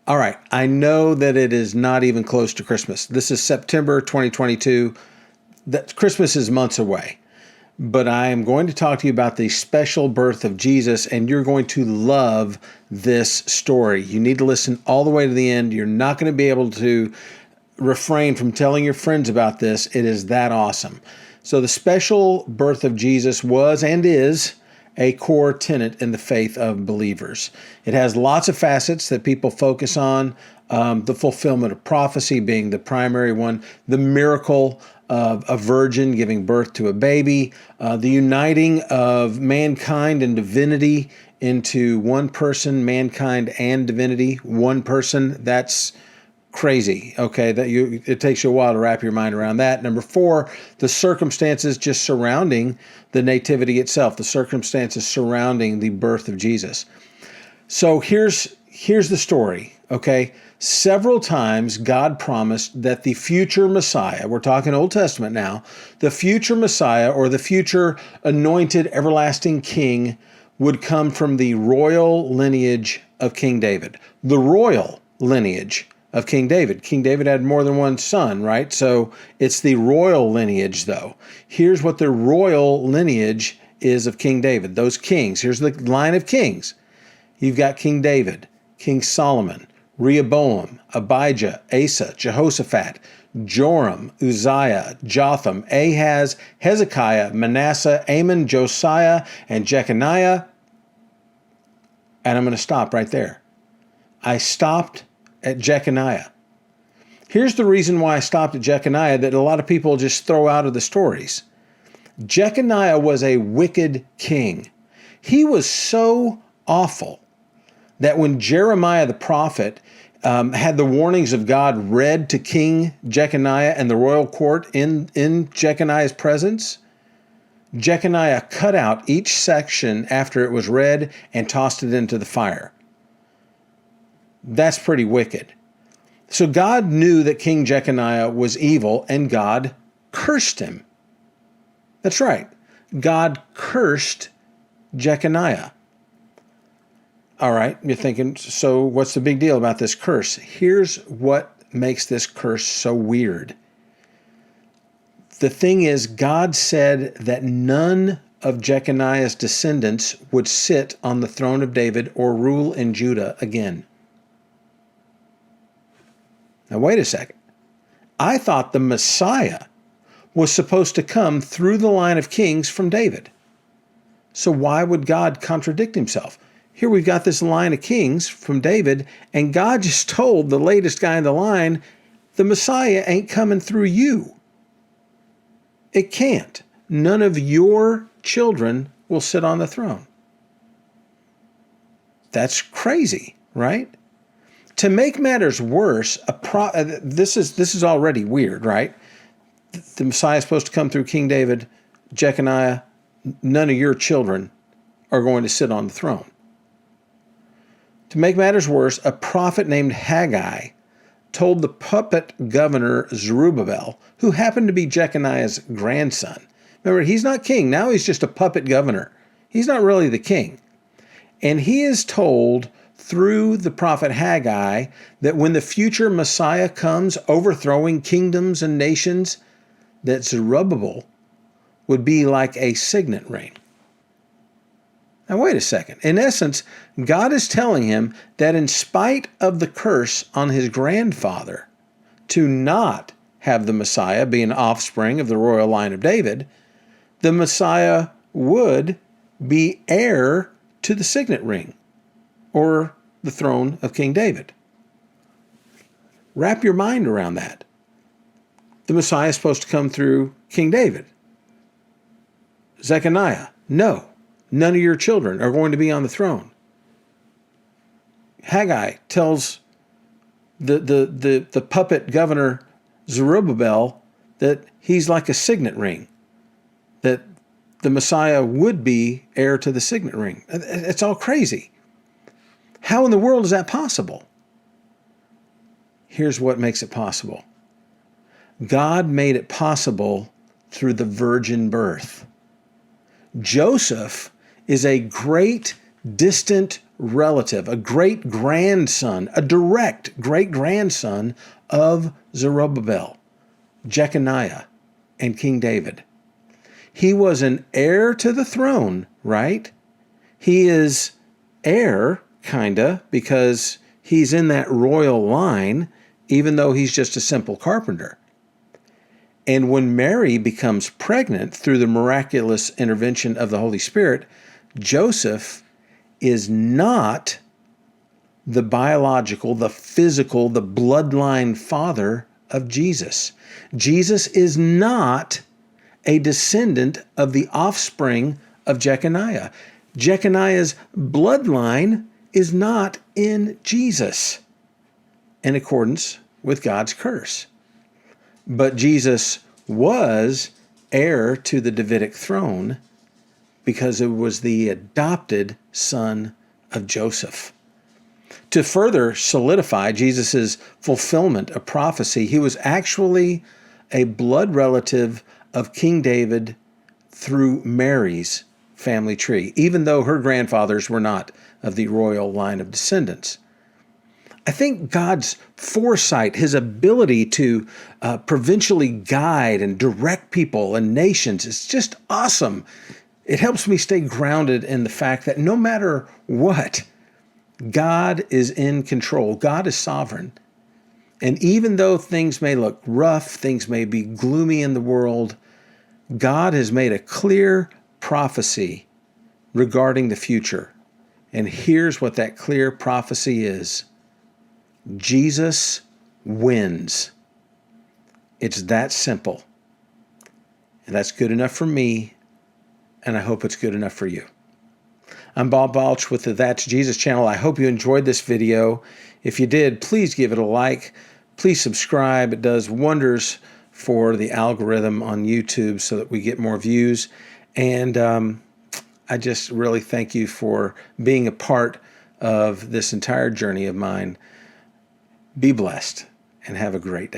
All right, I know that it is not even close to Christmas. This is September 2022. That Christmas is months away. But I am going to talk to you about the special birth of Jesus, and you're going to love this story. You need to listen all the way to the end. You're not going to be able to refrain from telling your friends about this. It is that awesome. So the special birth of Jesus was and is a core tenet in the faith of believers. It has lots of facets that people focus on, the fulfillment of prophecy being the primary one, the miracle of a virgin giving birth to a baby, the uniting of mankind and divinity into one person, mankind and divinity, one person. That's crazy. Okay, it takes you a while to wrap your mind around that. Number 4, the circumstances just surrounding the nativity itself, the circumstances surrounding the birth of Jesus. So here's the story. Okay, several times God promised that the future Messiah, we're talking Old Testament now, the future Messiah or the future anointed everlasting king would come from the royal lineage of King David. The royal lineage of King David. King David had more than one son, right? So it's the royal lineage, though. Here's what the royal lineage is of King David. Those kings. Here's the line of kings. You've got King David, King Solomon, Rehoboam, Abijah, Asa, Jehoshaphat, Joram, Uzziah, Jotham, Ahaz, Hezekiah, Manasseh, Amon, Josiah, and Jeconiah. And I'm going to stop right there. I stopped at Jeconiah. Here's the reason why I stopped at Jeconiah that a lot of people just throw out of the stories. Jeconiah was a wicked king. He was so awful that when Jeremiah the prophet had the warnings of God read to King Jeconiah and the royal court in Jeconiah's presence, Jeconiah cut out each section after it was read and tossed it into the fire. That's pretty wicked. So God knew that King Jeconiah was evil, and God cursed him. That's right. God cursed Jeconiah. All right, you're thinking, so what's the big deal about this curse? Here's what makes this curse so weird. The thing is, God said that none of Jeconiah's descendants would sit on the throne of David or rule in Judah again. Now, wait a second. I thought the Messiah was supposed to come through the line of kings from David. So why would God contradict himself? Here we've got this line of kings from David, and God just told the latest guy in the line, the Messiah ain't coming through you. It can't. None of your children will sit on the throne. That's crazy, right? To make matters worse, this is already weird, right? The Messiah is supposed to come through King David, Jeconiah. None of your children are going to sit on the throne. To make matters worse, a prophet named Haggai told the puppet governor Zerubbabel, who happened to be Jeconiah's grandson. Remember, he's not king. Now he's just a puppet governor. He's not really the king. And he is told through the prophet Haggai that when the future Messiah comes overthrowing kingdoms and nations, that Zerubbabel would be like a signet ring. Now, wait a second. In essence, God is telling him that in spite of the curse on his grandfather to not have the Messiah be an offspring of the royal line of David, the Messiah would be heir to the signet ring or the throne of King David. Wrap your mind around that. The Messiah is supposed to come through King David. Jeconiah, no. None of your children are going to be on the throne. Haggai tells the puppet governor Zerubbabel that he's like a signet ring, that the Messiah would be heir to the signet ring. It's all crazy. How in the world is that possible? Here's what makes it possible. God made it possible through the virgin birth. Joseph is a great, distant relative, a great-grandson, a direct great-grandson of Zerubbabel, Jeconiah, and King David. He was an heir to the throne, right? He is heir, kinda, because he's in that royal line, even though he's just a simple carpenter. And when Mary becomes pregnant through the miraculous intervention of the Holy Spirit, Joseph is not the biological, the physical, the bloodline father of Jesus. Jesus is not a descendant of the offspring of Jeconiah. Jeconiah's bloodline is not in Jesus in accordance with God's curse. But Jesus was heir to the Davidic throne because it was the adopted son of Joseph. To further solidify Jesus' fulfillment of prophecy, he was actually a blood relative of King David through Mary's family tree, even though her grandfathers were not of the royal line of descendants. I think God's foresight, his ability to providentially guide and direct people and nations is just awesome. It helps me stay grounded in the fact that no matter what, God is in control. God is sovereign. And even though things may look rough, things may be gloomy in the world, God has made a clear prophecy regarding the future. And here's what that clear prophecy is. Jesus wins. It's that simple. And that's good enough for me, and I hope it's good enough for you. I'm Bob Baulch with the That's Jesus channel. I hope you enjoyed this video. If you did, please give it a like. Please subscribe. It does wonders for the algorithm on YouTube so that we get more views. And I just really thank you for being a part of this entire journey of mine. Be blessed and have a great day.